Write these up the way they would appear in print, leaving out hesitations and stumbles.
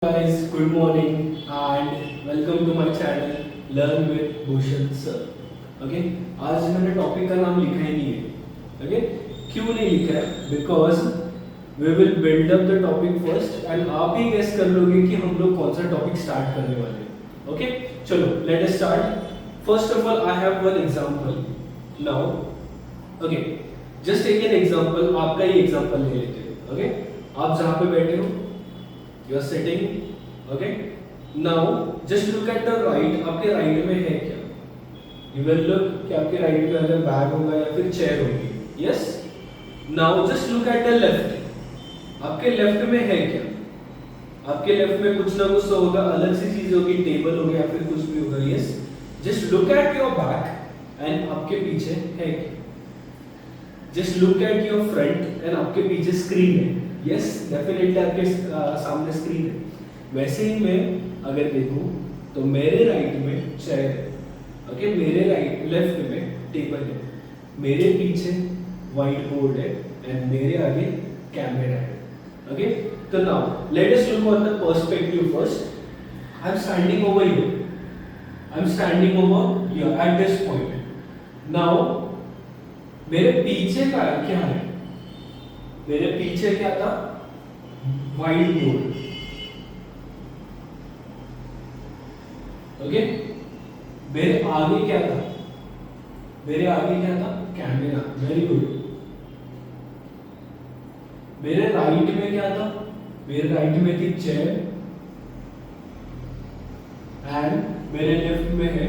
Guys, good morning and welcome to my channel Learn with Bhushan Sir. Okay आज मैंने topic का नाम लिखा ही नहीं है. ओके क्यों नहीं लिखा है? Because we will build up the topic first and आप ही गेस कर लोगे कि हम लोग कौन सा टॉपिक स्टार्ट करने वाले हैं. ओके चलो let us start. First of all I have one example now. Okay just take an example. आपका ही एग्जांपल ले लेते हैं. ओके आप जहां पे बैठे हो, you are sitting. Okay, now just look at the right. आपके राइट में है क्या? You will look कि आपके राइट में अगर बैग होगा या फिर चेयर होगी. Yes. Now just look at the left. आपके लेफ्ट में है क्या? आपके लेफ्ट में कुछ ना कुछ तो होगा, अलग सी चीज होगी, टेबल होगी या फिर कुछ भी होगा. Yes. Just look at your back and आपके पीछे है क्या? Just look at your front and आपके पीछे स्क्रीन है. यस डेफिनेटली आपके सामने स्क्रीन है. वैसे ही मैं अगर देखूं तो मेरे राइट में चेयर है. ओके मेरे राइट लेफ्ट में टेबल है, मेरे पीछे व्हाइट बोर्ड है एंड मेरे आगे कैमरा है. ओके तो now let us look on the perspective first. I am standing over here. I am standing over here at this point. Now मेरे पीछे का क्या है? मेरे पीछे क्या था? White board. ओके मेरे आगे क्या था? मेरे आगे क्या था? कैमरा. Very good. मेरे राइट में क्या था? मेरे राइट में थी चेयर एंड मेरे लेफ्ट में है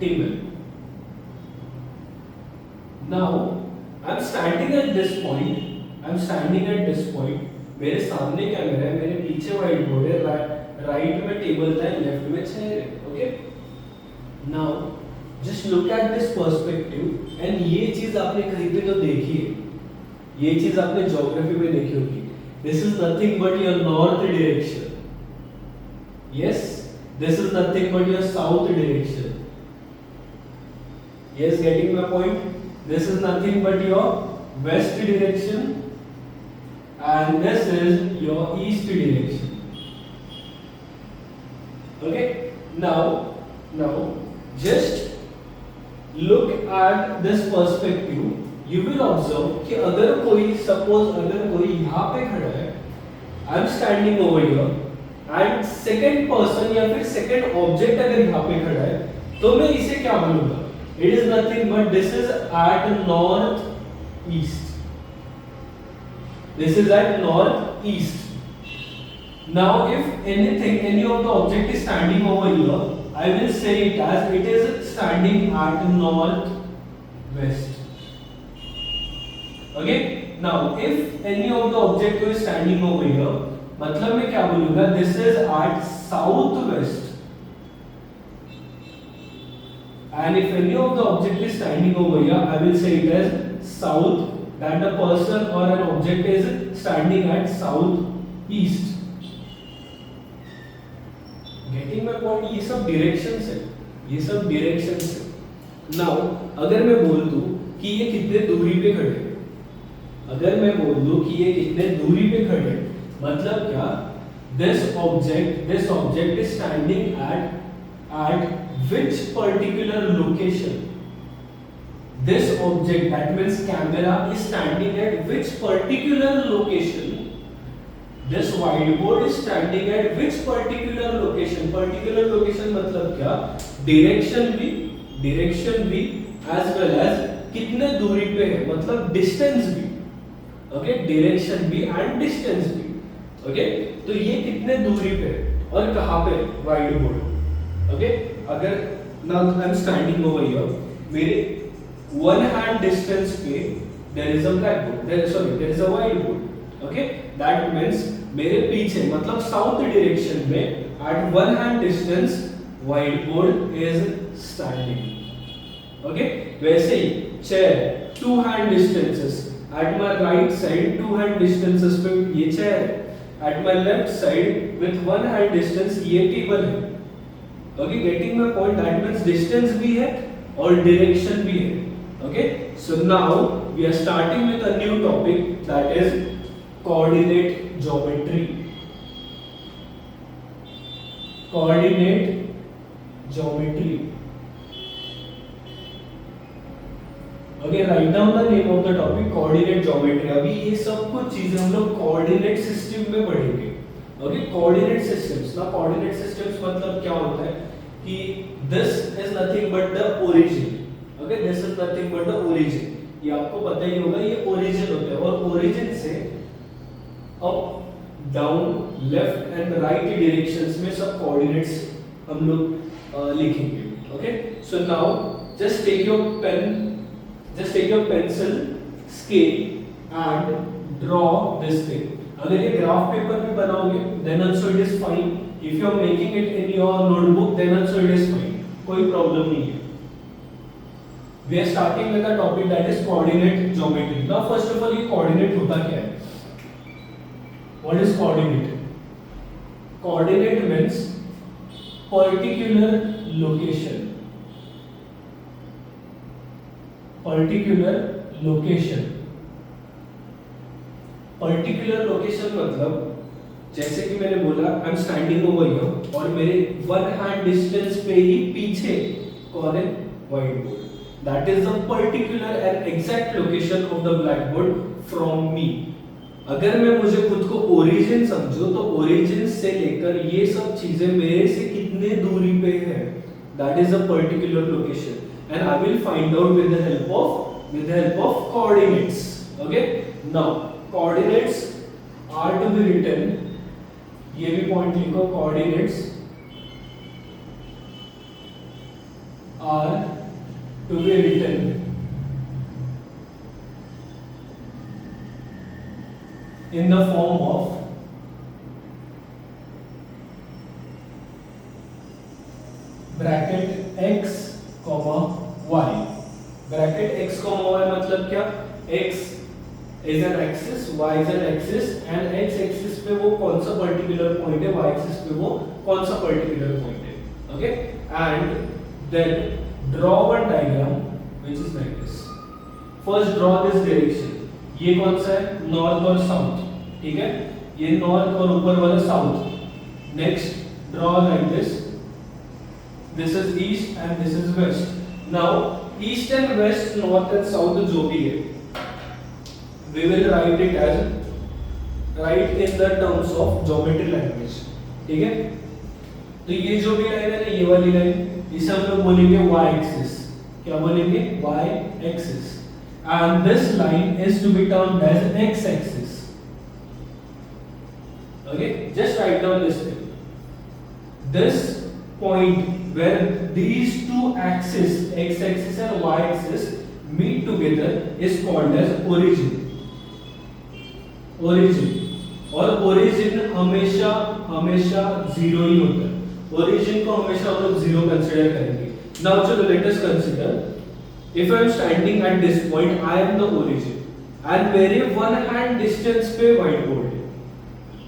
table. Now I am standing at this point. I am standing at this point. मेरे सामने कैमरा है, मेरे पीछे व्हाइट बोर्ड है, राइट में टेबल था, लेफ्ट में चेयर है. Okay now just look at this perspective and ये चीज आपने कहीं पे तो देखी है. ये चीज आपने ज्योग्राफी में देखी होगी. This is nothing but your north direction. Yes this is nothing but your south direction. Yes getting my point. This is nothing but your west direction and this is your east direction. Okay now just look at this perspective. You will observe कि अगर कोई suppose अगर कोई यहाँ पे खड़ा है, I am standing over here and second person या फिर second object अगर यहाँ पे खड़ा है तो मैं इसे क्या बोलूँगा? It is nothing but this is at north east. This is at northeast. Now, if anything, any of the object is standing over here, I will say it as it is standing at northwest. Okay. Now, if any of the object is standing over here, मतलब मैं क्या बोलूँगा? This is at southwest. And if any of the object is standing over here, I will say it as south. That the person or an object is standing at southeast. Getting my point? ये सब directions है. ये सब directions है. Now अगर मैं बोल दूं कि ये कितने दूरी पे खड़े हैं, अगर मैं बोल दूं कि ये कितने दूरी पे खड़े हैं, मतलब क्या? This object is standing at which particular location? This object, that means camera, is standing at which particular location? This whiteboard is standing at which particular location? Particular location मतलब क्या? Direction भी as well as कितने दूरी पे है, मतलब distance भी. Okay, direction भी and distance भी. Okay, तो ये कितने दूरी पे है और कहाँ पे? Whiteboard. Okay, अगर now I am standing over here, मेरे one hand distance पे there is a blackboard. There is a whiteboard. Okay, that means मेरे पीछे मतलब south direction में at one hand distance whiteboard is standing. Okay, वैसे ही chair two hand distances. At my right side two hand distances पे ये chair है. At my left side with one hand distance ये table है. Okay, getting my point? That means distance भी है और direction भी है. Okay, so now we are starting with a new topic, that is coordinate geometry. Coordinate geometry. Okay, write down the name of the topic coordinate geometry. अभी ये सब कुछ चीजें हम लोग कोऑर्डिनेट सिस्टम में पढ़ेंगे। ओके, कोऑर्डिनेट सिस्टम्स ना, कोऑर्डिनेट सिस्टम्स मतलब क्या होता है कि this is nothing but the origin. Okay, this is nothing but the origin. ये आपको पता ही होगा, ये ओरिजिन होता है और ओरिजिन से up down left and right directions में सब कोऑर्डिनेट्स हम लोग लिखेंगे। Okay, so now just take your pen, just take your pencil, scale and draw this thing. अगर ये ग्राफ पेपर पे बनाओगे then also it is fine. If you are making it in your notebook then also it is fine. कोई problem नहीं है। We are starting with a topic that is coordinate geometry. Now first of all ये coordinate होता क्या है? What is coordinate? Coordinate means particular location. Particular location. Particular location मतलब जैसे कि मैंने बोला I am standing over here और मेरे वन हैंड डिस्टेंस पे ही पीछे कौन है? White board. That is the particular and exact location of the black board from me. अगर मैं मुझे खुद को ओरिजिन समझूं तो ओरिजिन से लेकर ये सब चीजें मेरे से कितने दूरी पे है, that is a particular location and I will find out with the help of coordinates. Okay, now coordinates are to be written, ये भी पॉइंट लिखो, coordinates are to be written in the form of bracket x y। Bracket x y मतलब क्या? x is an axis, y is an axis and x axis पे वो कौन सा particular point है, y axis पे वो कौन सा पर्टिकुलर पॉइंट है। Okay, and then draw one diagram which is like this. First draw this direction. ये कौन सा है? नॉर्थ और साउथ। ठीक है, ये नॉर्थ और ऊपर वाला south. Next draw like this. This is east and this is west. Now east and west, north and south जो भी है, we will write it as write in the terms of geometry language. ठीक है, तो ये जो भी line है ना, ये वाली लाइन, इसे हम लोग बोलेंगे y axis। क्या बोलेंगे? y axis। And this line is to be termed as x axis. Okay, just write down this thing. This point where these two axes, x axis and y axis, meet together is called as origin. Origin, और origin हमेशा हमेशा zero ही होता है। origin को हमेशा हम लोग zero consider करेंगे। Now चलो let us consider if I am standing at this point, I am the origin and मेरे one hand distance पे white board है।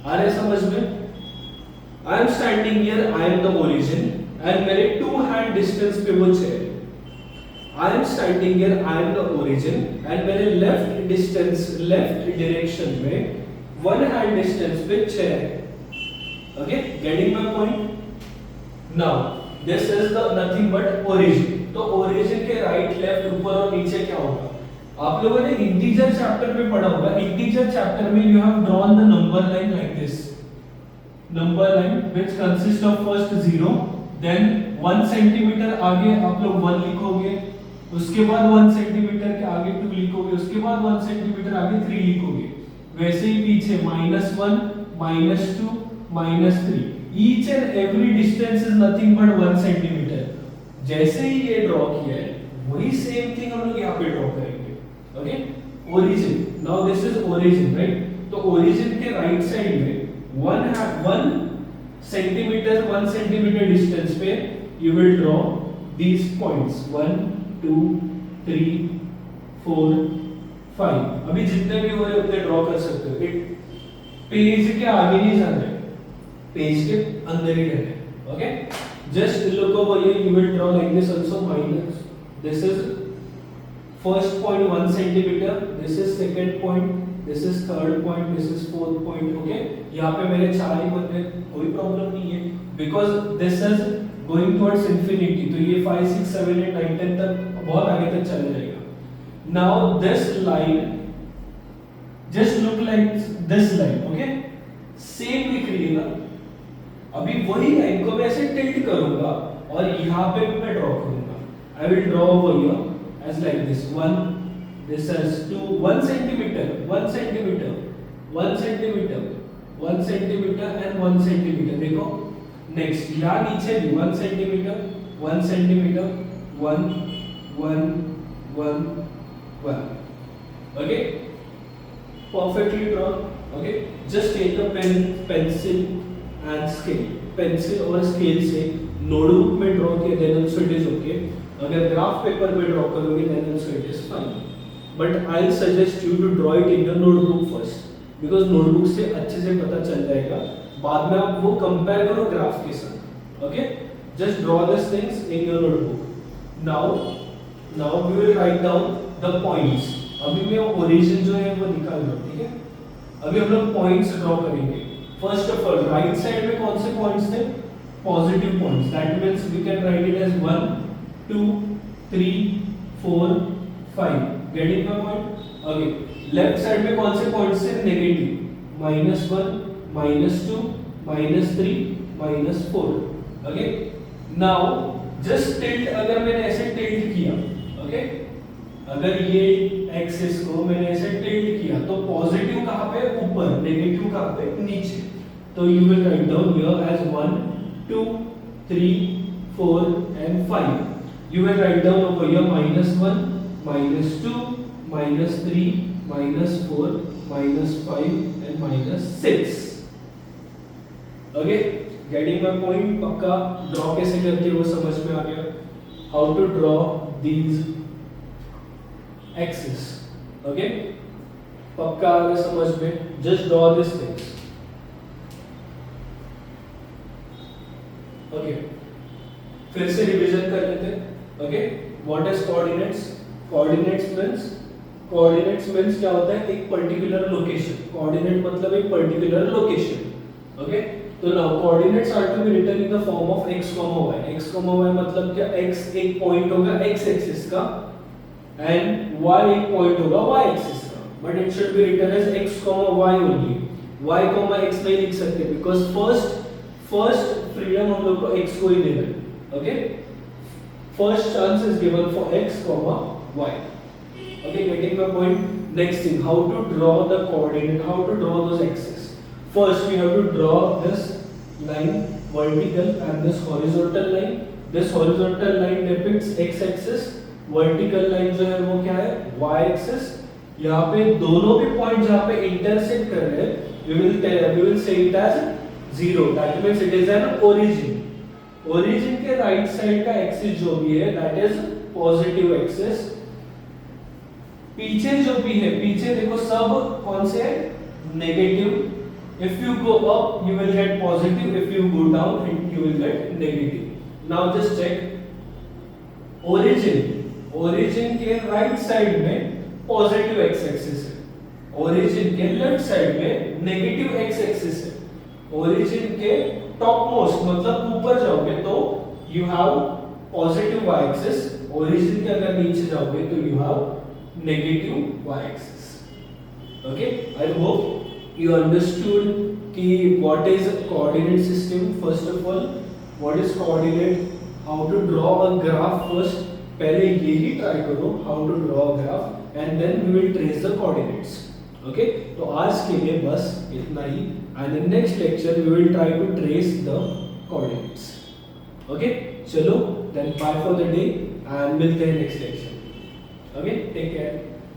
आ रहा है समझ में? I am standing here, I am the origin and मेरे two hand distance पे वो chair है। I am standing here, I am the origin and मेरे left distance, left direction में one hand distance पे chair है। Okay, getting my point? Now this is the nothing but origin। तो origin के right, left, ऊपर और नीचे क्या होगा? आप लोगों ने इंटीजर चैप्टर में पढ़ा होगा। इंटीजर चैप्टर में you have drawn the number line like this। number line which consists of first 0, then 1 centimetre आगे आप लोग 1 लिखोगे, उसके बाद 1 सेंटीमीटर के आगे 2 लिखोगे, उसके बाद 1 सेंटीमीटर आगे 3 लिखोगे। वैसे ही पीछे -1, -2, -3। Each and every distance is nothing but 1 centimetre. जैसे ही ये ड्रॉ किया है वही सेम थिंग हम लोग यहाँ पे ड्रॉ करेंगे। Okay, origin. Now this is origin, right? तो ओरिजिन के राइट साइड में 1 सेंटीमीटर डिस्टेंस पे you will draw these points 1 2 3 4 5। अभी जितने भी हो रहे उतने ड्रॉ कर सकते हो। पेज के आगे नहीं जाना है, पेज के अंदर ही रहना है। Okay, just look over here, you will draw like this also minus, this is first point 1 centimeter, this is second point, this is third point, this is fourth point। okay, यहाँ पे मेरे 4 ही बन रहे, कोई प्रॉब्लम नहीं है। Because this is going towards infinity, तो ये 5 6 7 8 9 10 तक बहुत आगे तक चला जाएगा। Now this line just look like this line, okay, same दिख रही है ना। अभी वही लाइन को मैं ऐसे टिल्ट करूंगा और यहाँ पे मैं ड्रॉ करूंगा। I will draw over here as like this 1, this as 2, 1 centimetre 1 centimetre 1 centimetre 1 centimetre and 1 centimetre. देखो नेक्स्ट यहाँ नीचे भी 1 centimetre 1 centimetre 1 1 1 1, okay, perfectly drawn, okay, just take a pen, pencil and scale, pencil और scale से notebook में draw किया then also it is okay, अगर graph paper में draw करोगे then also it is fine, but I'll suggest you to draw it in your notebook first because notebook से अच्छे से पता चल जाएगा, बाद में आप वो compare करो graph के साथ, okay, just draw these things in your notebook. Now we will write down the points. अभी मैं ओरिजिन जो है वो निकाल रहा हूँ, ठीक है। अभी हम लोग पॉइंट्स ड्रॉ करेंगे। First of all right side में कौन से पॉइंट्स थे? Positive points, that means we can write it as 1 2 3 4 5, getting my point. Okay, left side में कौन से पॉइंट्स थे? Negative, -1 -2 -3 -4, okay. Now just tilt, अगर मैंने ऐसे टिल्ट किया, ओके, अगर ये एक्सिस को मैंने ऐसे टिल्ट किया तो पॉजिटिव कहां पे? ऊपर, नेगेटिव कहां पे? नीचे। तो you will write down here as 1 2 3 4 and 5। You will write down over here -1 -2 -3 -4 -5 and -6, okay. Getting my point? पक्का ड्रॉ कैसे करते हैं वो समझ में आ गया, how to draw these axis, okay, पक्का आ गया समझ में। Just draw this things, okay. फिर से रिवीजन कर लेते हैं, okay. What is coordinates? Coordinates means क्या होता है? एक पर्टिकुलर लोकेशन। कोऑर्डिनेट मतलब एक पर्टिकुलर लोकेशन, ओके। तो now coordinates are to be written in the form of x, y। x, y मतलब क्या? x एक पॉइंट होगा x एक्सिस का and y एक पॉइंट होगा y एक्सिस का, but it should be written as x, y only. y, x नहीं लिख सकते बिकॉज़ फर्स्ट फ्रीडम हम लोग को x को ही देना है, okay. First chance is given for x, y, okay, getting my point. Next thing, how to draw the coordinate, how to draw those axis. First we have to draw this line vertical and this horizontal line. This horizontal line depicts x axis, vertical line जो है वो क्या है? y axis। यहाँ पे दोनों भी point जहाँ पे इंटरसेक्ट कर रहे हैं we will say it as 0, that means it is an origin। origin के राइट साइड का एक्सिस जो भी है that is positive axis। पीछे जो भी है, पीछे देखो सब कौन से है? Negative. If you go up, you will get positive. If you go down, you will get negative. Now just check. Origin के right side में positive x axis है. Origin के left side में negative x axis है. Origin के topmost मतलब ऊपर जाओगे तो you have positive y axis. Origin के अगर नीचे जाओगे तो you have negative y axis. Okay? I hope you understood कि what is a coordinate system. First of all, what is coordinate, how to draw a graph first, पहले यही try करो how to draw a graph and then we will trace the coordinates, okay। तो आज के लिए बस इतना ही and in next lecture we will try to trace the coordinates, okay। चलो then bye for the day and मिलते हैं next lecture, okay, take care।